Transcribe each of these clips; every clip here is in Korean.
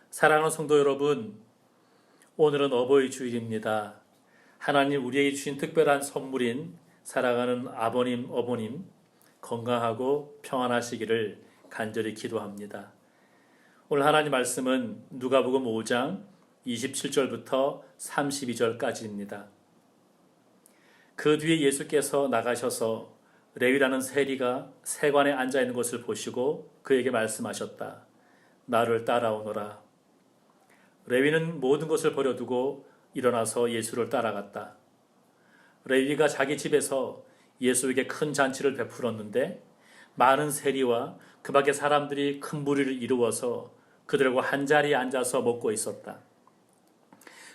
사랑하는 성도 여러분, 오늘은 어버이 주일입니다. 하나님 우리에게 주신 특별한 선물인 사랑하는 아버님, 어머님 건강하고 평안하시기를 간절히 기도합니다. 오늘 하나님 말씀은 누가복음 5장 27절부터 32절까지입니다. 그 뒤에 예수께서 나가셔서 레위라는 세리가 세관에 앉아 있는 것을 보시고 그에게 말씀하셨다. 나를 따라오너라. 레위는 모든 것을 버려두고 일어나서 예수를 따라갔다. 레위가 자기 집에서 예수에게 큰 잔치를 베풀었는데 많은 세리와 그 밖의 사람들이 큰 무리를 이루어서 그들과 한자리에 앉아서 먹고 있었다.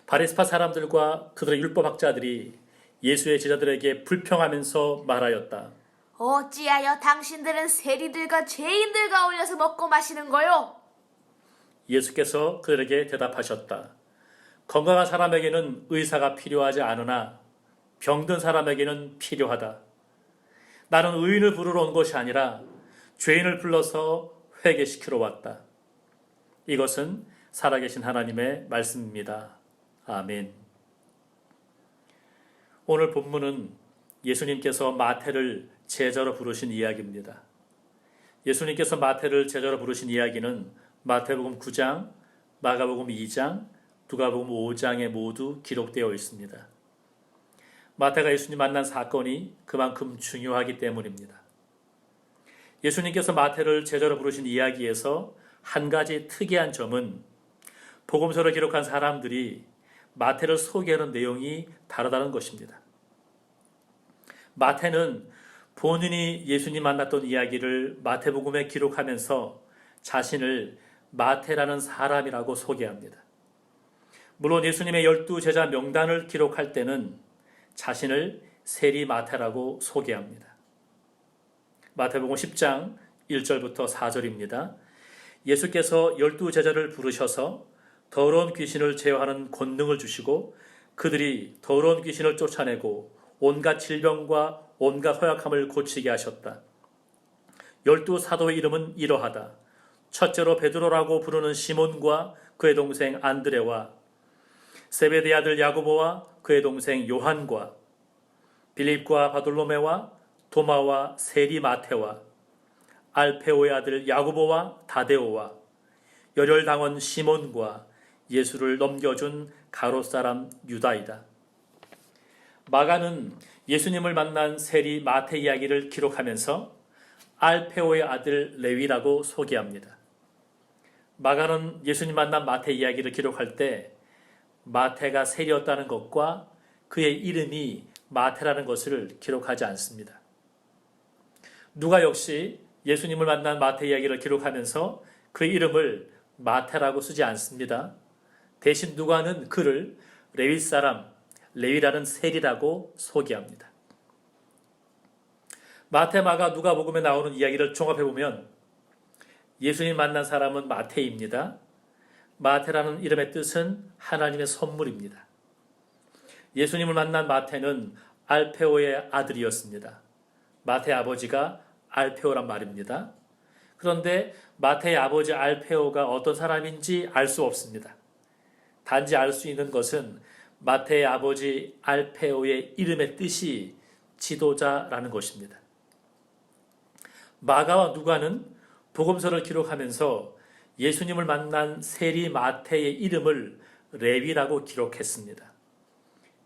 바리새파 사람들과 그들의 율법학자들이 예수의 제자들에게 불평하면서 말하였다. 어찌하여 당신들은 세리들과 죄인들과 어울려서 먹고 마시는 거요? 예수께서 그들에게 대답하셨다. 건강한 사람에게는 의사가 필요하지 않으나 병든 사람에게는 필요하다. 나는 의인을 부르러 온 것이 아니라 죄인을 불러서 회개시키러 왔다. 이것은 살아계신 하나님의 말씀입니다. 아멘. 오늘 본문은 예수님께서 마태를 제자로 부르신 이야기입니다. 예수님께서 마태를 제자로 부르신 이야기는 마태복음 9장, 마가복음 2장, 누가복음 5장에 모두 기록되어 있습니다. 마태가 예수님 만난 사건이 그만큼 중요하기 때문입니다. 예수님께서 마태를 제자로 부르신 이야기에서 한 가지 특이한 점은 복음서를 기록한 사람들이 마태를 소개하는 내용이 다르다는 것입니다. 마태는 본인이 예수님 만났던 이야기를 마태복음에 기록하면서 자신을 마태라는 사람이라고 소개합니다. 물론 예수님의 12제자 명단을 기록할 때는 자신을 세리 마태라고 소개합니다. 마태복음 10장 1절부터 4절입니다. 예수께서 12제자를 부르셔서 더러운 귀신을 제어하는 권능을 주시고 그들이 더러운 귀신을 쫓아내고 온갖 질병과 온갖 허약함을 고치게 하셨다. 12사도의 이름은 이러하다. 첫째로 베드로라고 부르는 시몬과 그의 동생 안드레와 세베대의 아들 야고보와 그의 동생 요한과 빌립과 바돌로메와 도마와 세리 마테와 알페오의 아들 야고보와 다데오와 열혈당원 시몬과 예수를 넘겨준 가롯 사람 유다이다. 마가는 예수님을 만난 세리 마테 이야기를 기록하면서 알페오의 아들 레위라고 소개합니다. 마가는 예수님 만난 마태 이야기를 기록할 때 마태가 세리였다는 것과 그의 이름이 마태라는 것을 기록하지 않습니다. 누가 역시 예수님을 만난 마태 이야기를 기록하면서 그 이름을 마태라고 쓰지 않습니다. 대신 누가는 그를 레위 사람, 레위라는 세리라고 소개합니다. 마태, 마가, 누가복음에 나오는 이야기를 종합해보면 예수님 만난 사람은 마태입니다. 마태라는 이름의 뜻은 하나님의 선물입니다. 예수님을 만난 마태는 알페오의 아들이었습니다. 마태의 아버지가 알페오란 말입니다. 그런데 마태의 아버지 알페오가 어떤 사람인지 알 수 없습니다. 단지 알 수 있는 것은 마태의 아버지 알페오의 이름의 뜻이 지도자라는 것입니다. 마가와 누가는 복음서를 기록하면서 예수님을 만난 세리 마태의 이름을 레위라고 기록했습니다.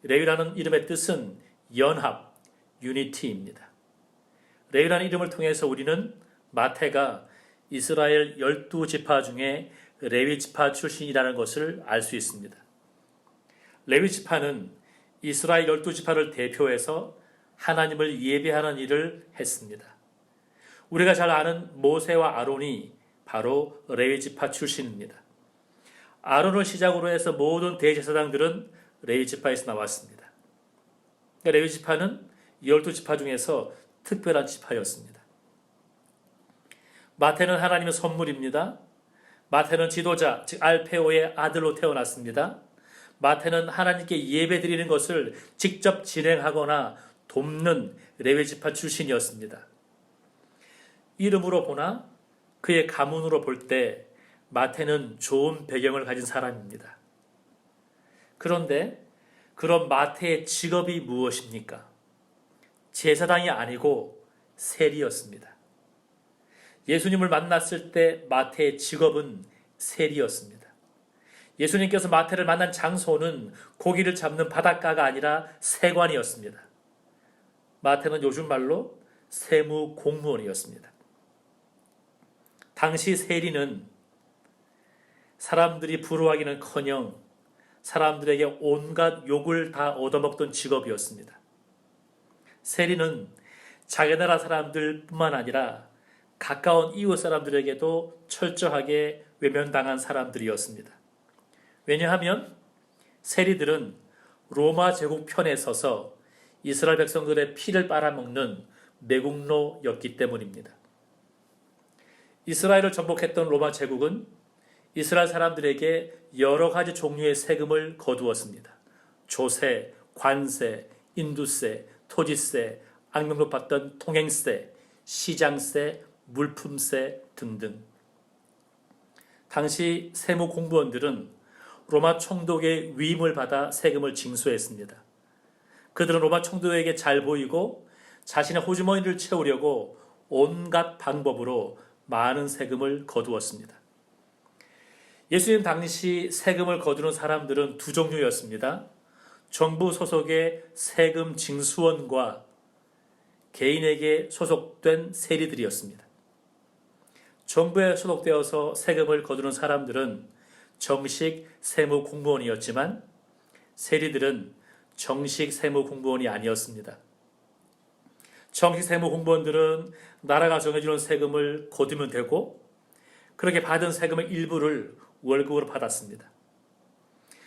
레위라는 이름의 뜻은 연합, 유니티입니다. 레위라는 이름을 통해서 우리는 마태가 이스라엘 12지파 중에 레위 지파 출신이라는 것을 알 수 있습니다. 레위 지파는 이스라엘 12지파를 대표해서 하나님을 예배하는 일을 했습니다. 우리가 잘 아는 모세와 아론이 바로 레위 지파 출신입니다. 아론을 시작으로 해서 모든 대제사장들은 레위 지파에서 나왔습니다. 레위 지파는 12지파 중에서 특별한 지파였습니다. 마태는 하나님의 선물입니다. 마태는 지도자, 즉 알페오의 아들로 태어났습니다. 마태는 하나님께 예배드리는 것을 직접 진행하거나 돕는 레위 지파 출신이었습니다. 이름으로 보나 그의 가문으로 볼 때 마태는 좋은 배경을 가진 사람입니다. 그런데 그런 마태의 직업이 무엇입니까? 제사장이 아니고 세리였습니다. 예수님을 만났을 때 마태의 직업은 세리였습니다. 예수님께서 마태를 만난 장소는 고기를 잡는 바닷가가 아니라 세관이었습니다. 마태는 요즘 말로 세무 공무원이었습니다. 당시 세리는 사람들이 부러워하기는커녕 사람들에게 온갖 욕을 다 얻어먹던 직업이었습니다. 세리는 자기 나라 사람들뿐만 아니라 가까운 이웃 사람들에게도 철저하게 외면당한 사람들이었습니다. 왜냐하면 세리들은 로마 제국 편에 서서 이스라엘 백성들의 피를 빨아먹는 매국노였기 때문입니다. 이스라엘을 정복했던 로마 제국은 이스라엘 사람들에게 여러 가지 종류의 세금을 거두었습니다. 조세, 관세, 인두세, 토지세, 악명도 받던 통행세, 시장세, 물품세 등등. 당시 세무 공무원들은 로마 총독의 위임을 받아 세금을 징수했습니다. 그들은 로마 총독에게 잘 보이고 자신의 호주머니를 채우려고 온갖 방법으로 많은 세금을 거두었습니다. 예수님 당시 세금을 거두는 사람들은 두 종류였습니다. 정부 소속의 세금 징수원과 개인에게 소속된 세리들이었습니다. 정부에 소속되어서 세금을 거두는 사람들은 정식 세무 공무원이었지만 세리들은 정식 세무 공무원이 아니었습니다. 정식 세무 공무원들은 나라가 정해주는 세금을 거두면 되고 그렇게 받은 세금의 일부를 월급으로 받았습니다.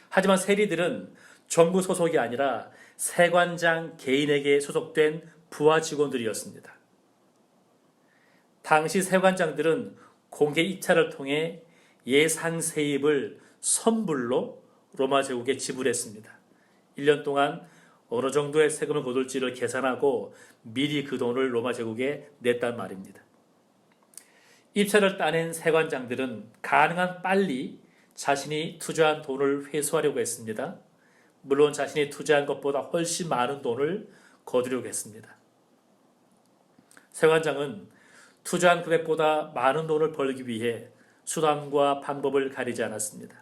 하지만 세리들은 정부 소속이 아니라 세관장 개인에게 소속된 부하 직원들이었습니다. 당시 세관장들은 공개 입찰을 통해 예상 세입을 선불로 로마 제국에 지불했습니다. 1년 동안 어느 정도의 세금을 거둘지를 계산하고 미리 그 돈을 로마 제국에 냈단 말입니다. 입찰을 따낸 세관장들은 가능한 빨리 자신이 투자한 돈을 회수하려고 했습니다. 물론 자신이 투자한 것보다 훨씬 많은 돈을 거두려고 했습니다. 세관장은 투자한 금액보다 많은 돈을 벌기 위해 수단과 방법을 가리지 않았습니다.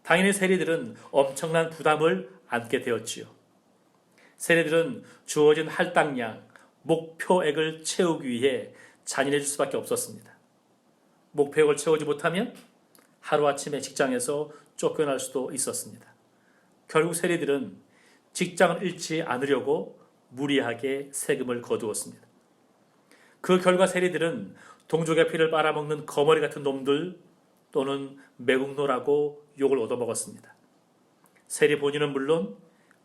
당연히 세리들은 엄청난 부담을 안게 되었지요. 세리들은 주어진 할당량, 목표액을 채우기 위해 잔인해질 수밖에 없었습니다. 목표액을 채우지 못하면 하루아침에 직장에서 쫓겨날 수도 있었습니다. 결국 세리들은 직장을 잃지 않으려고 무리하게 세금을 거두었습니다. 그 결과 세리들은 동족의 피를 빨아먹는 거머리 같은 놈들 또는 매국노라고 욕을 얻어먹었습니다. 세리 본인은 물론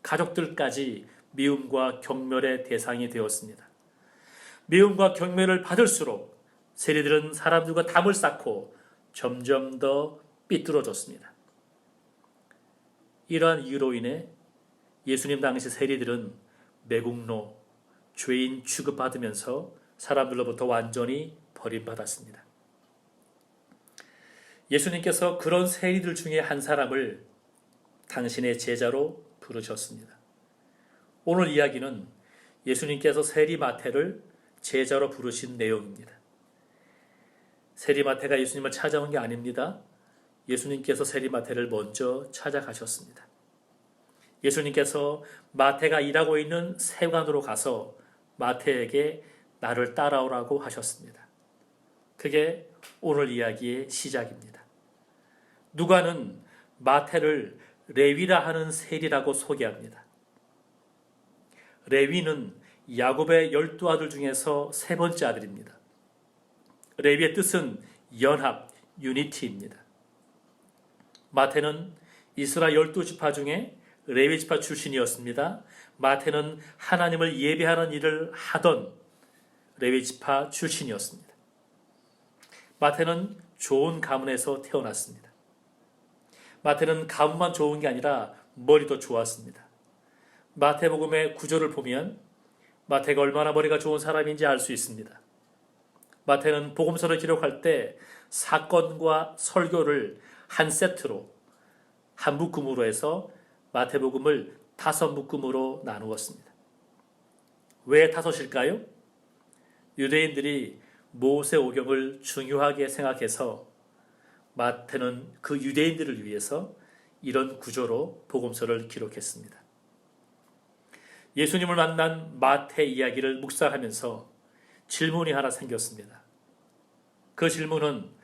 가족들까지 미움과 경멸의 대상이 되었습니다. 미움과 경멸을 받을수록 세리들은 사람들과 담을 쌓고 점점 더 삐뚤어졌습니다. 이러한 이유로 인해 예수님 당시 세리들은 매국노, 죄인 취급받으면서 사람들로부터 완전히 버림받았습니다. 예수님께서 그런 세리들 중에 한 사람을 당신의 제자로 부르셨습니다. 오늘 이야기는 예수님께서 세리 마태를 제자로 부르신 내용입니다. 세리 마태가 예수님을 찾아온 게 아닙니다. 예수님께서 세리 마태를 먼저 찾아가셨습니다. 예수님께서 마태가 일하고 있는 세관으로 가서 마태에게 나를 따라오라고 하셨습니다. 그게 오늘 이야기의 시작입니다. 누가는 마태를 레위라 하는 세리라고 소개합니다. 레위는 야곱의 12아들 중에서 세 번째 아들입니다. 레위의 뜻은 연합, 유니티입니다. 마태는 이스라엘 12지파 중에 레위 지파 출신이었습니다. 마태는 하나님을 예배하는 일을 하던 레위 지파 출신이었습니다. 마태는 좋은 가문에서 태어났습니다. 마태는 가문만 좋은 게 아니라 머리도 좋았습니다. 마태복음의 구조를 보면 마태가 얼마나 머리가 좋은 사람인지 알 수 있습니다. 마태는 복음서를 기록할 때 사건과 설교를 한 세트로 한 묶음으로 해서 마태복음을 5묶음으로 나누었습니다. 왜 5일까요? 유대인들이 모세오경을 중요하게 생각해서 마태는 그 유대인들을 위해서 이런 구조로 복음서를 기록했습니다. 예수님을 만난 마태 이야기를 묵상하면서 질문이 하나 생겼습니다. 그 질문은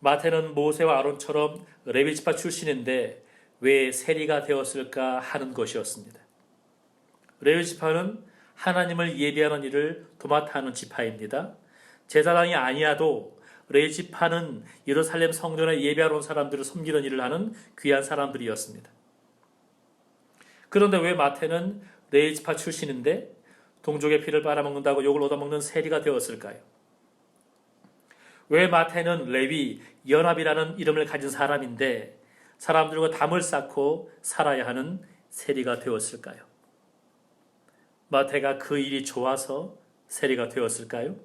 마태는 모세와 아론처럼 레위지파 출신인데 왜 세리가 되었을까 하는 것이었습니다. 레위지파는 하나님을 예배하는 일을 도맡아 하는 지파입니다. 제사장이 아니어도 레위지파는 예루살렘 성전에 예배하러 온 사람들을 섬기는 일을 하는 귀한 사람들이었습니다. 그런데 왜 마태는 레위지파 출신인데 동족의 피를 빨아먹는다고 욕을 얻어먹는 세리가 되었을까요? 왜 마태는 레위, 연합이라는 이름을 가진 사람인데 사람들과 담을 쌓고 살아야 하는 세리가 되었을까요? 마태가 그 일이 좋아서 세리가 되었을까요?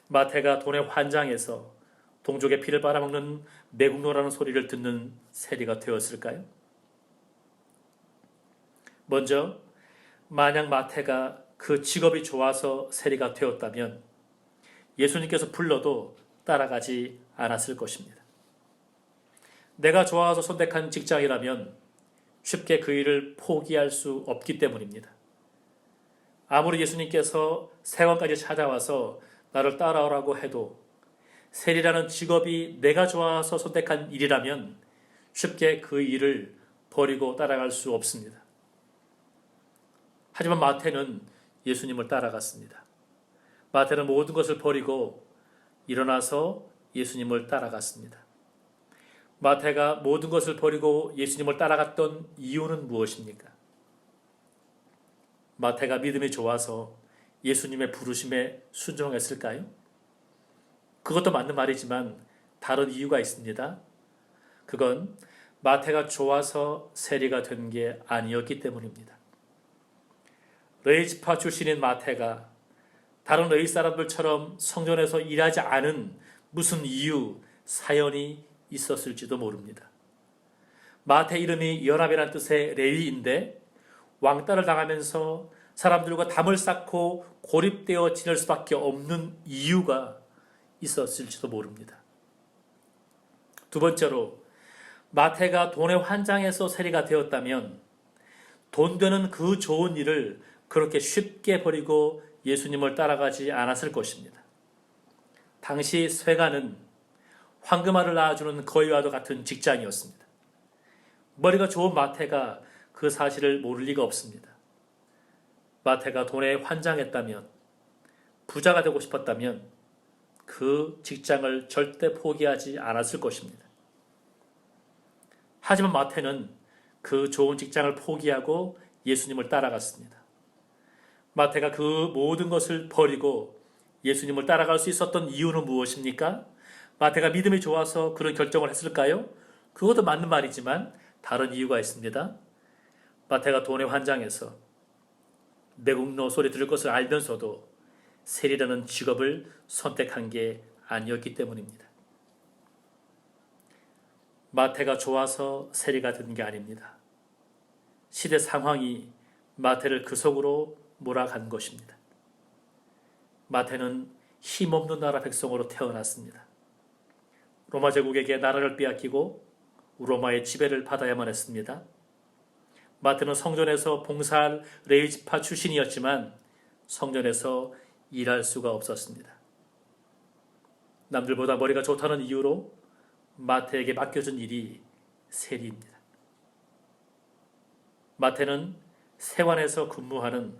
마태가 돈에 환장해서 동족의 피를 빨아먹는 매국노라는 소리를 듣는 세리가 되었을까요? 먼저 만약 마태가 그 직업이 좋아서 세리가 되었다면 예수님께서 불러도 따라가지 않았을 것입니다. 내가 좋아서 선택한 직장이라면 쉽게 그 일을 포기할 수 없기 때문입니다. 아무리 예수님께서 세관까지 찾아와서 나를 따라오라고 해도 세리라는 직업이 내가 좋아서 선택한 일이라면 쉽게 그 일을 버리고 따라갈 수 없습니다. 하지만 마태는 예수님을 따라갔습니다. 마태는 모든 것을 버리고 일어나서 예수님을 따라갔습니다. 마태가 모든 것을 버리고 예수님을 따라갔던 이유는 무엇입니까? 마태가 믿음이 좋아서 예수님의 부르심에 순종했을까요? 그것도 맞는 말이지만 다른 이유가 있습니다. 그건 마태가 좋아서 세리가 된 게 아니었기 때문입니다. 레위지파 출신인 마태가 다른 레위 사람들처럼 성전에서 일하지 않은 무슨 이유, 사연이 있었을지도 모릅니다. 마태 이름이 연합이라는 뜻의 레위인데 왕따를 당하면서 사람들과 담을 쌓고 고립되어 지낼 수밖에 없는 이유가 있었을지도 모릅니다. 두 번째로 마태가 돈에 환장해서 세리가 되었다면 돈 되는 그 좋은 일을 그렇게 쉽게 버리고 예수님을 따라가지 않았을 것입니다. 당시 쇠가는 황금알을 낳아주는 거위와도 같은 직장이었습니다. 머리가 좋은 마태가 그 사실을 모를 리가 없습니다. 마태가 돈에 환장했다면, 부자가 되고 싶었다면 그 직장을 절대 포기하지 않았을 것입니다. 하지만 마태는 그 좋은 직장을 포기하고 예수님을 따라갔습니다. 마태가 그 모든 것을 버리고 예수님을 따라갈 수 있었던 이유는 무엇입니까? 마태가 믿음이 좋아서 그런 결정을 했을까요? 그것도 맞는 말이지만 다른 이유가 있습니다. 마태가 돈에 환장해서 매국노 소리 들을 것을 알면서도 세리라는 직업을 선택한 게 아니었기 때문입니다. 마태가 좋아서 세리가 된 게 아닙니다. 시대 상황이 마태를 그 속으로 몰아간 것입니다. 마태는 힘없는 나라 백성으로 태어났습니다. 로마 제국에게 나라를 빼앗기고 로마의 지배를 받아야만 했습니다. 마태는 성전에서 봉사할 레위지파 출신이었지만 성전에서 일할 수가 없었습니다. 남들보다 머리가 좋다는 이유로 마태에게 맡겨준 일이 세리입니다. 마태는 세관에서 근무하는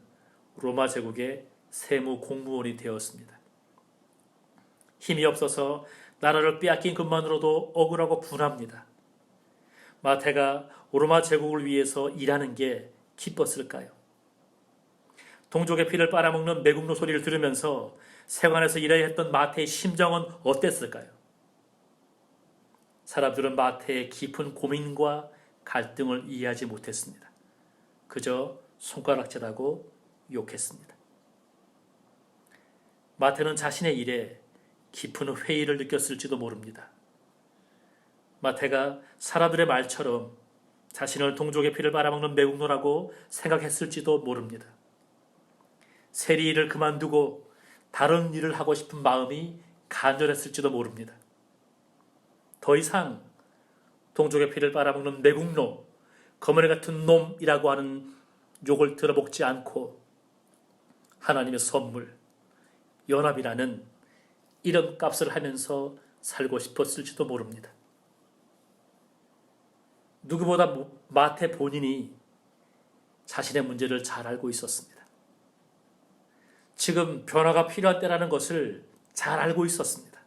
로마 제국의 세무 공무원이 되었습니다. 힘이 없어서 나라를 빼앗긴 것만으로도 억울하고 분합니다. 마태가 로마 제국을 위해서 일하는 게 기뻤을까요? 동족의 피를 빨아먹는 매국노 소리를 들으면서 세관에서 일해야 했던 마태의 심정은 어땠을까요? 사람들은 마태의 깊은 고민과 갈등을 이해하지 못했습니다. 그저 손가락질하고 욕했습니다. 마태는 자신의 일에 깊은 회의를 느꼈을지도 모릅니다. 마태가 사람들의 말처럼 자신을 동족의 피를 빨아먹는 매국노라고 생각했을지도 모릅니다. 세리 일을 그만두고 다른 일을 하고 싶은 마음이 간절했을지도 모릅니다. 더 이상 동족의 피를 빨아먹는 매국노, 거머리 같은 놈이라고 하는 욕을 들어먹지 않고 하나님의 선물, 연합이라는 이름값을 하면서 살고 싶었을지도 모릅니다. 누구보다 마태 본인이 자신의 문제를 잘 알고 있었습니다. 지금 변화가 필요한 때라는 것을 잘 알고 있었습니다.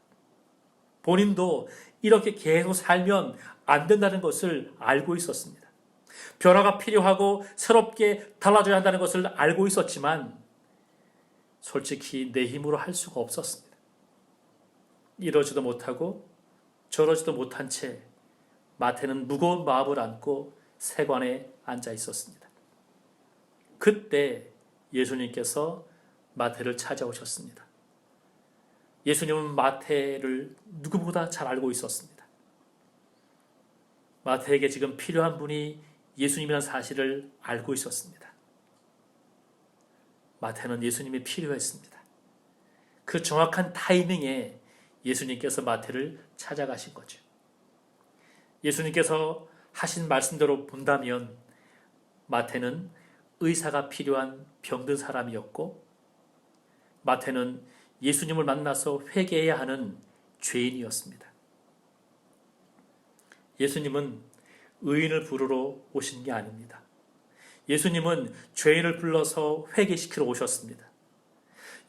본인도 이렇게 계속 살면 안 된다는 것을 알고 있었습니다. 변화가 필요하고 새롭게 달라져야 한다는 것을 알고 있었지만 솔직히 내 힘으로 할 수가 없었습니다. 이러지도 못하고 저러지도 못한 채 마태는 무거운 마음을 안고 세관에 앉아 있었습니다. 그때 예수님께서 마태를 찾아오셨습니다. 예수님은 마태를 누구보다 잘 알고 있었습니다. 마태에게 지금 필요한 분이 예수님이라는 사실을 알고 있었습니다. 마태는 예수님이 필요했습니다. 그 정확한 타이밍에 예수님께서 마태를 찾아가신 거죠. 예수님께서 하신 말씀대로 본다면 마태는 의사가 필요한 병든 사람이었고 마태는 예수님을 만나서 회개해야 하는 죄인이었습니다. 예수님은 의인을 부르러 오신 게 아닙니다. 예수님은 죄인을 불러서 회개시키러 오셨습니다.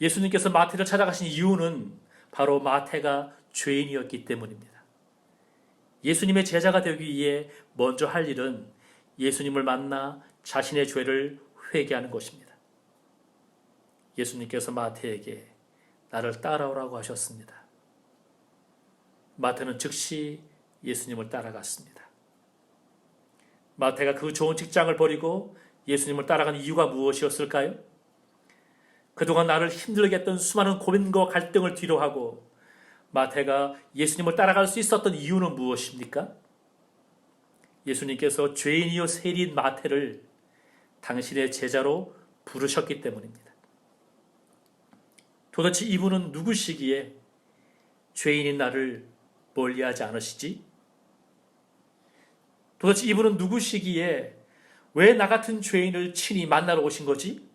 예수님께서 마태를 찾아가신 이유는 바로 마태가 죄인이었기 때문입니다. 예수님의 제자가 되기 위해 먼저 할 일은 예수님을 만나 자신의 죄를 회개하는 것입니다. 예수님께서 마태에게 나를 따라오라고 하셨습니다. 마태는 즉시 예수님을 따라갔습니다. 마태가 그 좋은 직장을 버리고 예수님을 따라간 이유가 무엇이었을까요? 그동안 나를 힘들게 했던 수많은 고민과 갈등을 뒤로하고 마태가 예수님을 따라갈 수 있었던 이유는 무엇입니까? 예수님께서 죄인이요 세리인 마태를 당신의 제자로 부르셨기 때문입니다. 도대체 이분은 누구시기에 죄인인 나를 멀리하지 않으시지? 도대체 이분은 누구시기에 왜 나 같은 죄인을 친히 만나러 오신 거지?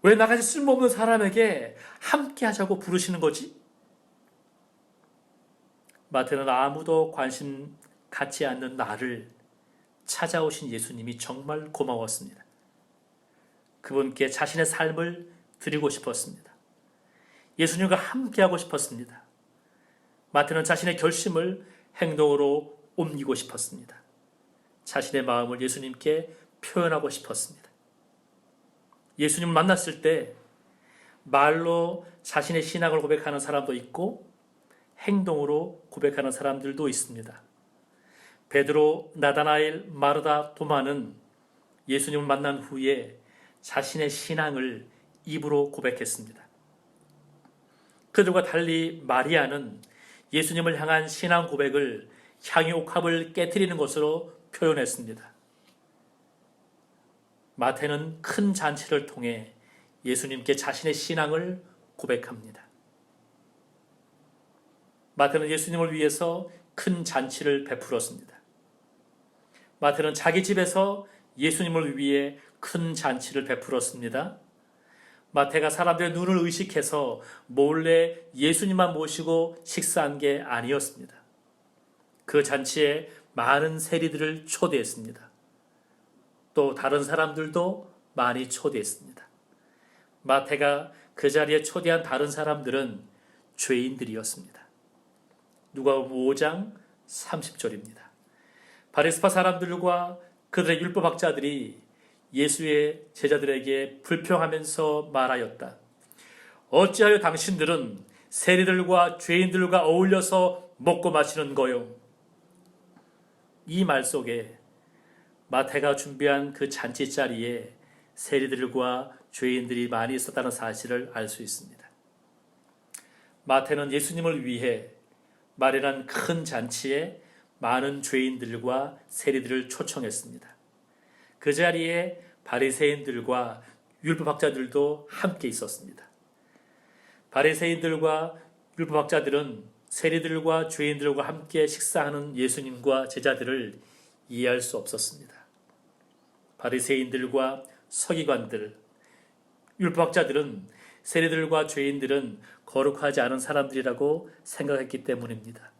왜 나같이 쓸모없는 사람에게 함께 하자고 부르시는 거지? 마태는 아무도 관심 갖지 않는 나를 찾아오신 예수님이 정말 고마웠습니다. 그분께 자신의 삶을 드리고 싶었습니다. 예수님과 함께하고 싶었습니다. 마태는 자신의 결심을 행동으로 옮기고 싶었습니다. 자신의 마음을 예수님께 표현하고 싶었습니다. 예수님을 만났을 때 말로 자신의 신앙을 고백하는 사람도 있고 행동으로 고백하는 사람들도 있습니다. 베드로, 나다나엘, 마르다, 도마는 예수님을 만난 후에 자신의 신앙을 입으로 고백했습니다. 그들과 달리 마리아는 예수님을 향한 신앙 고백을 향유 옥합을 깨트리는 것으로 표현했습니다. 마태는 큰 잔치를 통해 예수님께 자신의 신앙을 고백합니다. 마태는 예수님을 위해서 큰 잔치를 베풀었습니다. 마태는 자기 집에서 예수님을 위해 큰 잔치를 베풀었습니다. 마태가 사람들의 눈을 의식해서 몰래 예수님만 모시고 식사한 게 아니었습니다. 그 잔치에 많은 세리들을 초대했습니다. 또 다른 사람들도 많이 초대했습니다. 마태가 그 자리에 초대한 다른 사람들은 죄인들이었습니다. 누가복음 5장 30절입니다. 바리새파 사람들과 그들의 율법학자들이 예수의 제자들에게 불평하면서 말하였다. 어찌하여 당신들은 세리들과 죄인들과 어울려서 먹고 마시는 거요? 이 말 속에 마태가 준비한 그 잔치 자리에 세리들과 죄인들이 많이 있었다는 사실을 알 수 있습니다. 마태는 예수님을 위해 마련한 큰 잔치에 많은 죄인들과 세리들을 초청했습니다. 그 자리에 바리새인들과 율법학자들도 함께 있었습니다. 바리새인들과 율법학자들은 세리들과 죄인들과 함께 식사하는 예수님과 제자들을 이해할 수 없었습니다. 바리새인들과 서기관들, 율법학자들은 세리들과 죄인들은 거룩하지 않은 사람들이라고 생각했기 때문입니다.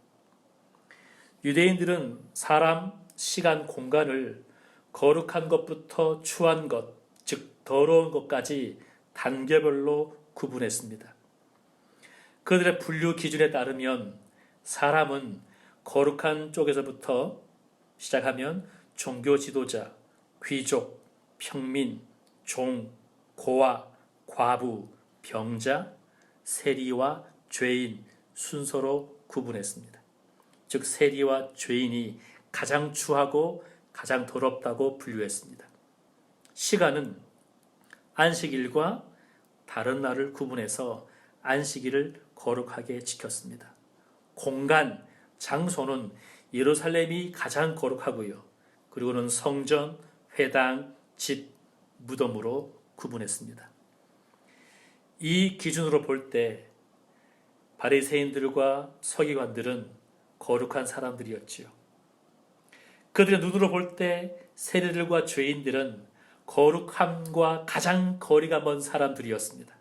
유대인들은 사람, 시간, 공간을 거룩한 것부터 추한 것, 즉 더러운 것까지 단계별로 구분했습니다. 그들의 분류 기준에 따르면 사람은 거룩한 쪽에서부터 시작하면 종교 지도자, 귀족, 평민, 종, 고아, 과부, 병자, 세리와 죄인 순서로 구분했습니다. 즉 세리와 죄인이 가장 추하고 가장 더럽다고 분류했습니다. 시간은 안식일과 다른 날을 구분해서 안식일을 거룩하게 지켰습니다. 공간, 장소는 예루살렘이 가장 거룩하고요. 그리고는 성전, 회당, 집, 무덤으로 구분했습니다. 이 기준으로 볼 때 바리새인들과 서기관들은 거룩한 사람들이었지요. 그들의 눈으로 볼 때 세리들과 죄인들은 거룩함과 가장 거리가 먼 사람들이었습니다.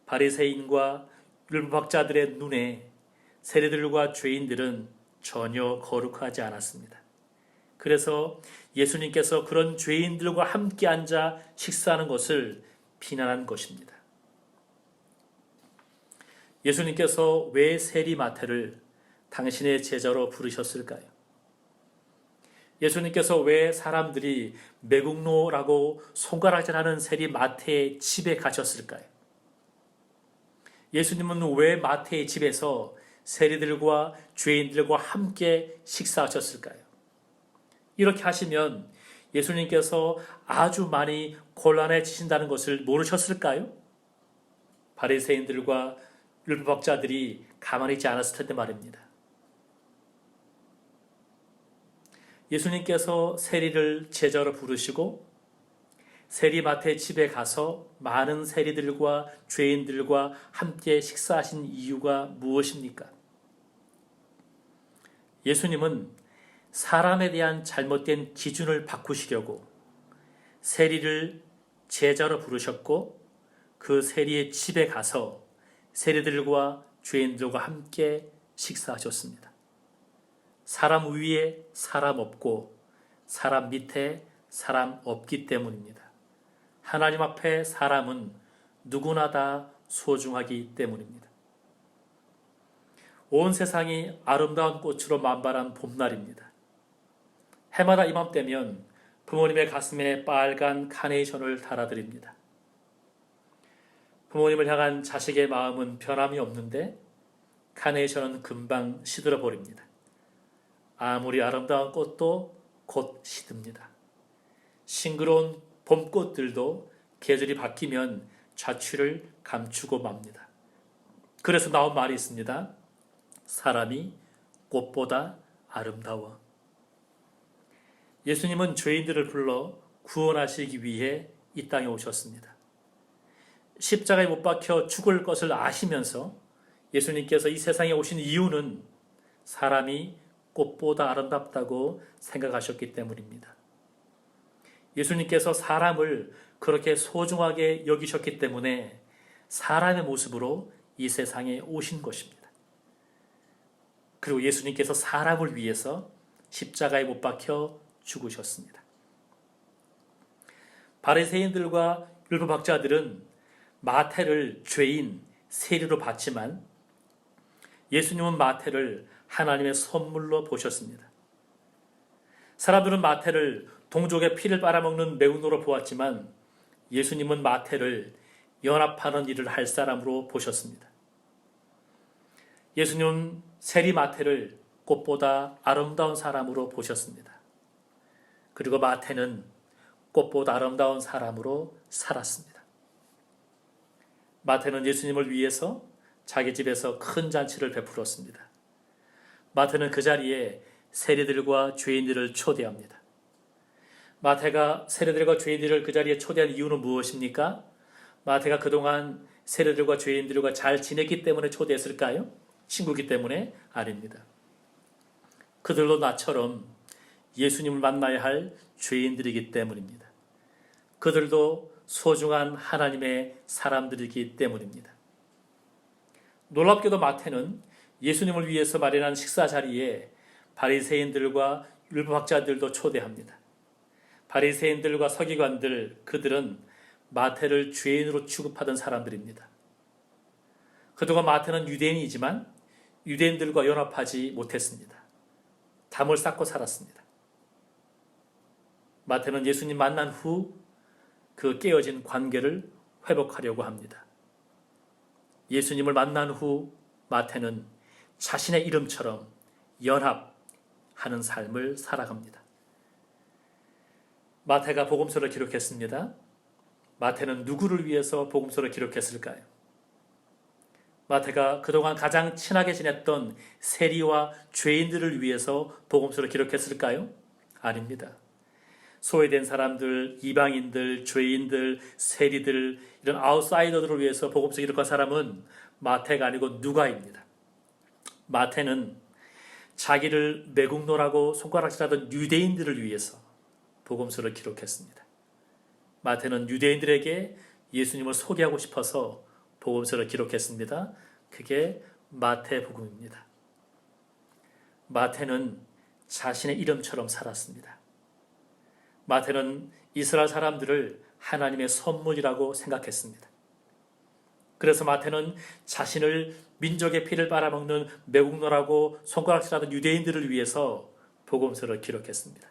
바리새인과 율법학자들의 눈에 세리들과 죄인들은 전혀 거룩하지 않았습니다. 그래서 예수님께서 그런 죄인들과 함께 앉아 식사하는 것을 비난한 것입니다. 예수님께서 왜 세리 마태를 당신의 제자로 부르셨을까요? 예수님께서 왜 사람들이 매국노라고 손가락질하는 세리 마태의 집에 가셨을까요? 예수님은 왜 마태의 집에서 세리들과 죄인들과 함께 식사하셨을까요? 이렇게 하시면 예수님께서 아주 많이 곤란해지신다는 것을 모르셨을까요? 바리새인들과 율법학자들이 가만히 있지 않았을 텐데 말입니다. 예수님께서 세리를 제자로 부르시고 세리 마태 집에 가서 많은 세리들과 죄인들과 함께 식사하신 이유가 무엇입니까? 예수님은 사람에 대한 잘못된 기준을 바꾸시려고 세리를 제자로 부르셨고 그 세리의 집에 가서 세리들과 죄인들과 함께 식사하셨습니다. 사람 위에 사람 없고 사람 밑에 사람 없기 때문입니다. 하나님 앞에 사람은 누구나 다 소중하기 때문입니다. 온 세상이 아름다운 꽃으로 만발한 봄날입니다. 해마다 이맘때면 부모님의 가슴에 빨간 카네이션을 달아드립니다. 부모님을 향한 자식의 마음은 변함이 없는데 카네이션은 금방 시들어 버립니다. 아무리 아름다운 꽃도 곧 시듭니다. 싱그러운 봄꽃들도 계절이 바뀌면 자취를 감추고 맙니다. 그래서 나온 말이 있습니다. 사람이 꽃보다 아름다워. 예수님은 죄인들을 불러 구원하시기 위해 이 땅에 오셨습니다. 십자가에 못 박혀 죽을 것을 아시면서 예수님께서 이 세상에 오신 이유는 사람이 꽃보다 아름답다고 생각하셨기 때문입니다. 예수님께서 사람을 그렇게 소중하게 여기셨기 때문에 사람의 모습으로 이 세상에 오신 것입니다. 그리고 예수님께서 사람을 위해서 십자가에 못 박혀 죽으셨습니다. 바리새인들과 율법학자들은 마태를 죄인, 세리로 봤지만 예수님은 마태를 하나님의 선물로 보셨습니다. 사람들은 마태를 동족의 피를 빨아먹는 매국노로 보았지만 예수님은 마태를 연합하는 일을 할 사람으로 보셨습니다. 예수님은 세리 마태를 꽃보다 아름다운 사람으로 보셨습니다. 그리고 마태는 꽃보다 아름다운 사람으로 살았습니다. 마태는 예수님을 위해서 자기 집에서 큰 잔치를 베풀었습니다. 마태는 그 자리에 세리들과 죄인들을 초대합니다. 마태가 세리들과 죄인들을 그 자리에 초대한 이유는 무엇입니까? 마태가 그동안 세리들과 죄인들과 잘 지냈기 때문에 초대했을까요? 친구기 때문에? 아닙니다. 그들도 나처럼 예수님을 만나야 할 죄인들이기 때문입니다. 그들도 소중한 하나님의 사람들이기 때문입니다. 놀랍게도 마태는 예수님을 위해서 마련한 식사 자리에 바리새인들과 율법학자들도 초대합니다. 바리새인들과 서기관들, 그들은 마태를 죄인으로 취급하던 사람들입니다. 그동안 마태는 유대인이지만 유대인들과 연합하지 못했습니다. 담을 쌓고 살았습니다. 마태는 예수님 만난 후 그 깨어진 관계를 회복하려고 합니다. 예수님을 만난 후 마태는 자신의 이름처럼 연합하는 삶을 살아갑니다. 마태가 복음서를 기록했습니다. 마태는 누구를 위해서 복음서를 기록했을까요? 마태가 그동안 가장 친하게 지냈던 세리와 죄인들을 위해서 복음서를 기록했을까요? 아닙니다. 소외된 사람들, 이방인들, 죄인들, 세리들, 이런 아웃사이더들을 위해서 복음서 기록한 사람은 마태가 아니고 누가입니다. 마태는 자기를 매국노라고 손가락질하던 유대인들을 위해서 복음서를 기록했습니다. 마태는 유대인들에게 예수님을 소개하고 싶어서 복음서를 기록했습니다. 그게 마태복음입니다. 마태는 자신의 이름처럼 살았습니다. 마태는 이스라엘 사람들을 하나님의 선물이라고 생각했습니다. 그래서 마태는 자신을 민족의 피를 빨아먹는 매국노라고 손가락질하던 유대인들을 위해서 복음서를 기록했습니다.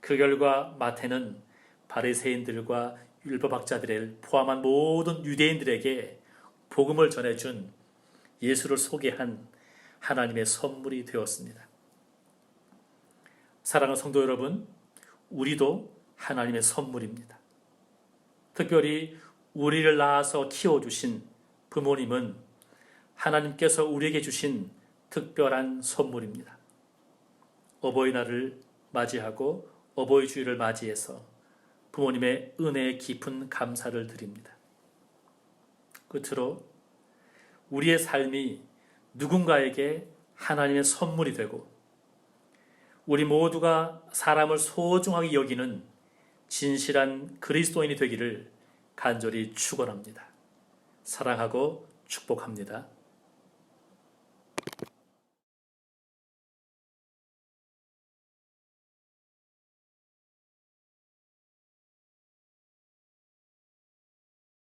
그 결과 마태는 바리새인들과 율법학자들을 포함한 모든 유대인들에게 복음을 전해준 예수를 소개한 하나님의 선물이 되었습니다. 사랑하는 성도 여러분, 우리도 하나님의 선물입니다. 특별히 우리를 낳아서 키워주신 부모님은 하나님께서 우리에게 주신 특별한 선물입니다. 어버이날을 맞이하고 어버이 주일을 맞이해서 부모님의 은혜에 깊은 감사를 드립니다. 끝으로 우리의 삶이 누군가에게 하나님의 선물이 되고 우리 모두가 사람을 소중하게 여기는 진실한 그리스도인이 되기를 간절히 축원합니다. 사랑하고 축복합니다.